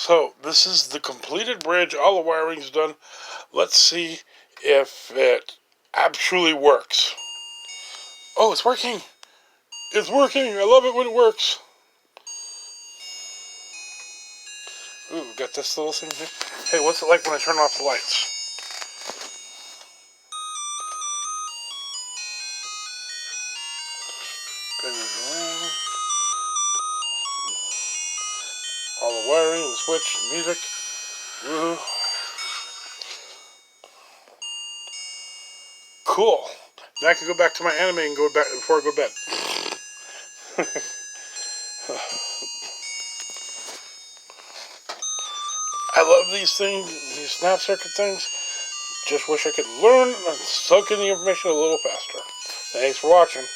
So this is the completed bridge. All the wiring's done. Let's see if it actually works. Oh, it's working. It's working. I love it when it works. Ooh, got this little thing here. Hey, what's it like when I turn off the lights? All the wiring, the switch, the music. Woohoo. Cool. Now I can go back to my anime and go back before I go to bed. I love these things, these snap circuit things. Just wish I could learn and soak in the information a little faster. Thanks for watching.